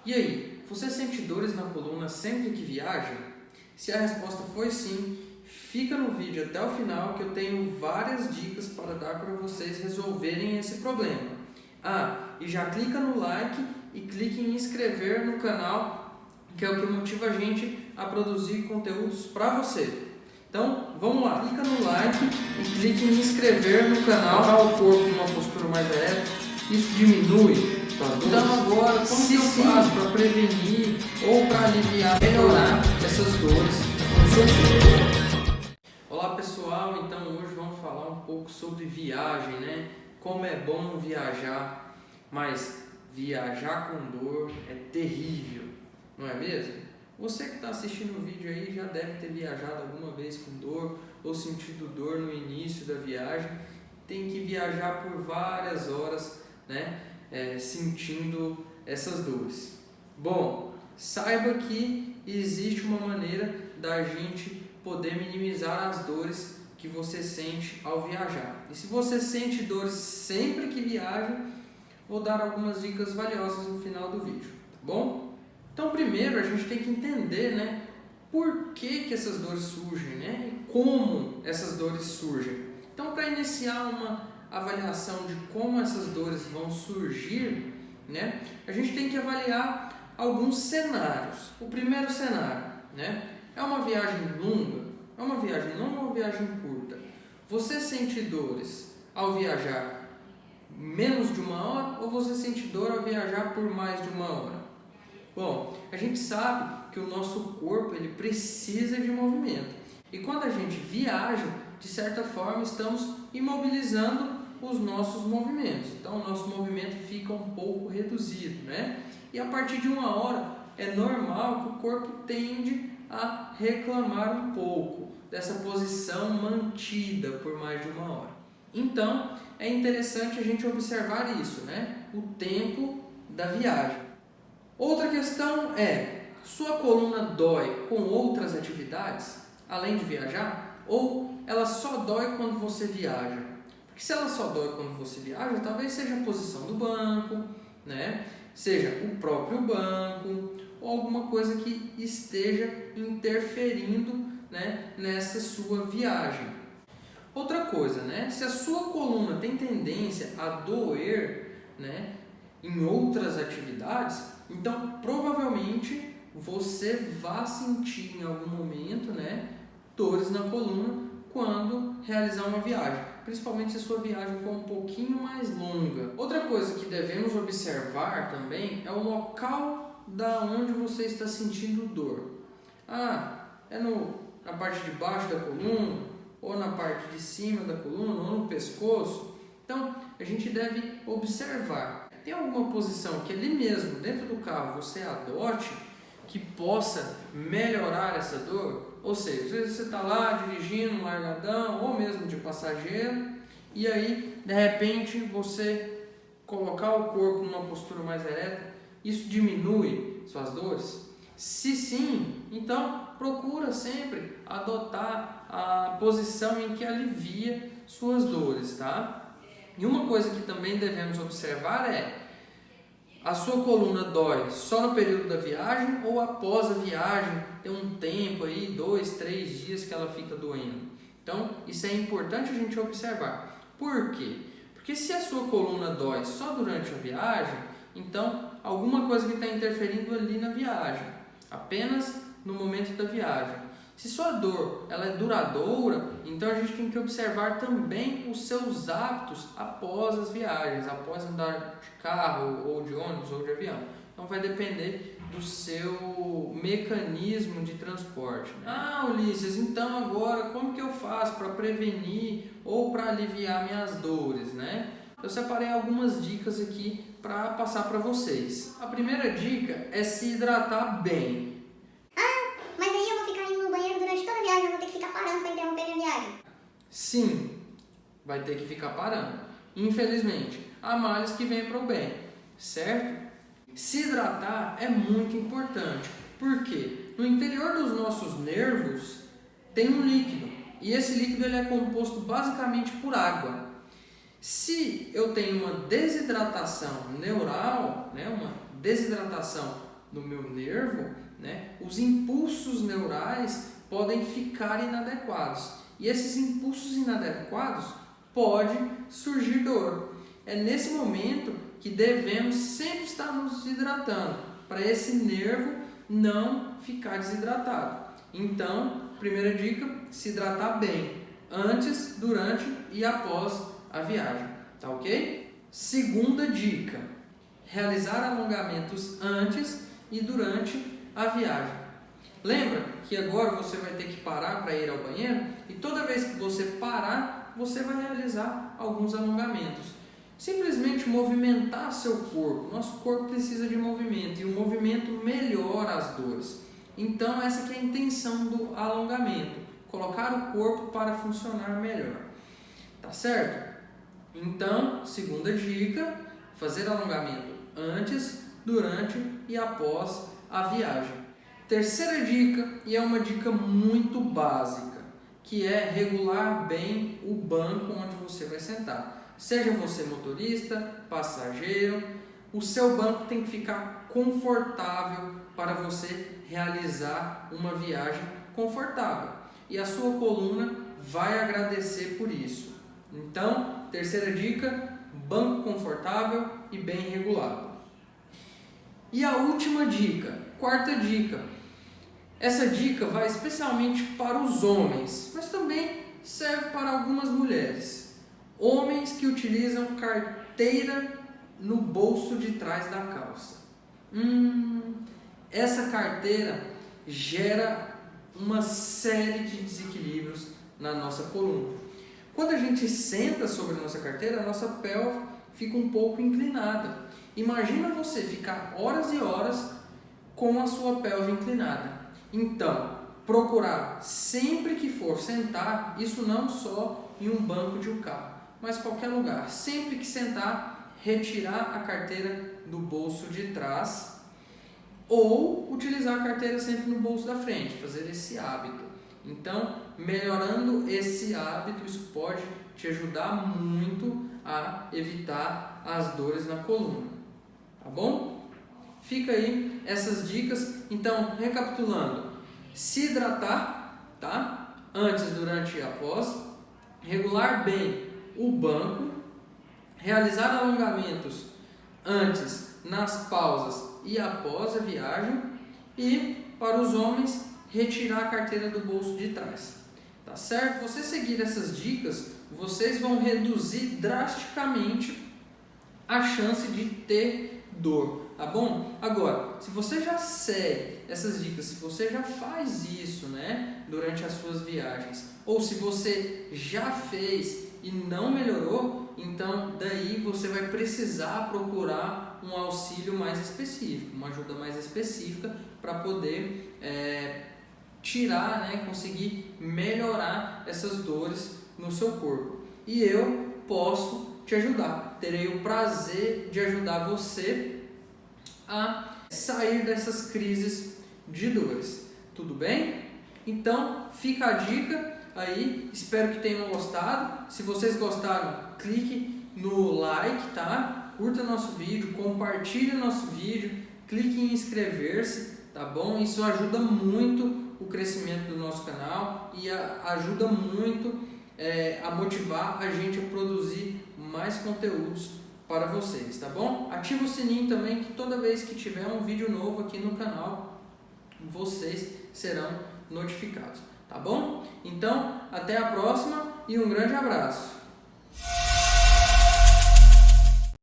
E aí, você sente dores na coluna sempre que viaja? Se a resposta foi sim, fica no vídeo até o final que eu tenho várias dicas para dar para vocês resolverem esse problema. E já clica no like e clique em inscrever no canal, que é o que motiva a gente a produzir conteúdos para você. Então, vamos lá, clica no like e clique em inscrever no canal, colocar o corpo em uma postura mais ereta, isso diminui sua dor. Então agora, como que eu faço para prevenir ou para aliviar, melhorar essas dores no seu corpo? Olá pessoal, então hoje vamos falar um pouco sobre viagem, né? Como é bom viajar, mas viajar com dor é terrível, não é mesmo? Você que está assistindo o vídeo aí já deve ter viajado alguma vez com dor ou sentido dor no início da viagem. Tem que viajar por várias horas, né, sentindo essas dores. Bom, saiba que existe uma maneira da gente poder minimizar as dores que você sente ao viajar. E se você sente dores sempre que viaja, vou dar algumas dicas valiosas no final do vídeo, tá bom? Então, primeiro a gente tem que entender, né, por que essas dores surgem, né, e como essas dores surgem. Então, para iniciar uma avaliação de como essas dores vão surgir, né, a gente tem que avaliar alguns cenários. O primeiro cenário, né, é uma viagem longa? É uma viagem longa ou uma viagem curta? Você sente dores ao viajar menos de uma hora ou você sente dor ao viajar por mais de uma hora? Bom, a gente sabe que o nosso corpo ele precisa de movimento. E quando a gente viaja, de certa forma, estamos imobilizando os nossos movimentos. Então, o nosso movimento fica um pouco reduzido, né? E a partir de uma hora, é normal que o corpo tende a reclamar um pouco dessa posição mantida por mais de uma hora. Então, é interessante a gente observar isso, né? O tempo da viagem. Outra questão é, sua coluna dói com outras atividades, além de viajar? Ou ela só dói quando você viaja? Porque se ela só dói quando você viaja, talvez seja a posição do banco, né? Seja o próprio banco, ou alguma coisa que esteja interferindo, né, nessa sua viagem. Outra coisa, né? Se a sua coluna tem tendência a doer, né, em outras atividades, então provavelmente você vai sentir em algum momento, né, dores na coluna quando realizar uma viagem, principalmente se a sua viagem for um pouquinho mais longa. Outra coisa que devemos observar também é o local da onde você está sentindo dor. É na parte de baixo da coluna, ou na parte de cima da coluna, ou no pescoço. Então a gente deve observar. Tem alguma posição que ali mesmo, dentro do carro, você adote que possa melhorar essa dor? Ou seja, às vezes você está lá dirigindo, largadão, ou mesmo de passageiro, e aí, de repente, você colocar o corpo numa postura mais ereta, isso diminui suas dores? Se sim, então procura sempre adotar a posição em que alivia suas dores, tá? E uma coisa que também devemos observar é, a sua coluna dói só no período da viagem ou após a viagem tem um tempo aí, 2, 3 dias que ela fica doendo? Então, isso é importante a gente observar. Por quê? Porque se a sua coluna dói só durante a viagem, então alguma coisa que está interferindo ali na viagem, apenas no momento da viagem. Se sua dor ela é duradoura, então a gente tem que observar também os seus hábitos após as viagens, após andar de carro, ou de ônibus, ou de avião. Então vai depender do seu mecanismo de transporte, né? Ulisses, então agora como que eu faço para prevenir ou para aliviar minhas dores, né? Eu separei algumas dicas aqui para passar para vocês. A primeira dica é se hidratar bem. Sim, vai ter que ficar parando. Infelizmente, há males que vêm para o bem, certo? Se hidratar é muito importante. Por quê? No interior dos nossos nervos tem um líquido. E esse líquido ele é composto basicamente por água. Se eu tenho uma desidratação neural, né, uma desidratação no meu nervo, né, os impulsos neurais podem ficar inadequados. E esses impulsos inadequados pode surgir dor. É nesse momento que devemos sempre estar nos hidratando, para esse nervo não ficar desidratado. Então, primeira dica, se hidratar bem, antes, durante e após a viagem, tá ok? Segunda dica, realizar alongamentos antes e durante a viagem. Lembra que agora você vai ter que parar para ir ao banheiro e toda vez que você parar, você vai realizar alguns alongamentos. Simplesmente movimentar seu corpo. Nosso corpo precisa de movimento e o movimento melhora as dores. Então essa que é a intenção do alongamento, colocar o corpo para funcionar melhor. Tá certo? Então, segunda dica, fazer alongamento antes, durante e após a viagem. Terceira dica, e é uma dica muito básica, que é regular bem o banco onde você vai sentar. Seja você motorista, passageiro, o seu banco tem que ficar confortável para você realizar uma viagem confortável. E a sua coluna vai agradecer por isso. Então, terceira dica, banco confortável e bem regulado. E a última dica, quarta dica. Essa dica vai especialmente para os homens, mas também serve para algumas mulheres. Homens que utilizam carteira no bolso de trás da calça. Essa carteira gera uma série de desequilíbrios na nossa coluna. Quando a gente senta sobre a nossa carteira, a nossa pelve fica um pouco inclinada. Imagina você ficar horas e horas com a sua pelve inclinada. Então, procurar sempre que for sentar, isso não só em um banco de um carro, mas qualquer lugar, sempre que sentar, retirar a carteira do bolso de trás ou utilizar a carteira sempre no bolso da frente, fazer esse hábito. Então, melhorando esse hábito, isso pode te ajudar muito a evitar as dores na coluna, tá bom? Fica aí essas dicas. Então, recapitulando, se hidratar, tá? Antes, durante e após, regular bem o banco, realizar alongamentos antes, nas pausas e após a viagem, e para os homens, retirar a carteira do bolso de trás, tá certo? Você seguir essas dicas, vocês vão reduzir drasticamente a chance de ter dor, tá bom? Agora, se você já segue essas dicas, se você já faz isso, né, durante as suas viagens, ou se você já fez e não melhorou, então daí você vai precisar procurar um auxílio mais específico, uma ajuda mais específica para poder tirar, né, conseguir melhorar essas dores no seu corpo. E eu posso te ajudar, terei o prazer de ajudar você a sair dessas crises de dores, tudo bem? Então fica a dica aí, espero que tenham gostado. Se vocês gostaram, clique no like, tá? Curta nosso vídeo, compartilhe nosso vídeo, clique em inscrever-se, tá bom? Isso ajuda muito o crescimento do nosso canal e ajuda muito a motivar a gente a produzir mais conteúdos para vocês, tá bom? Ativa o sininho também, que toda vez que tiver um vídeo novo aqui no canal, vocês serão notificados, tá bom? Então, até a próxima e um grande abraço!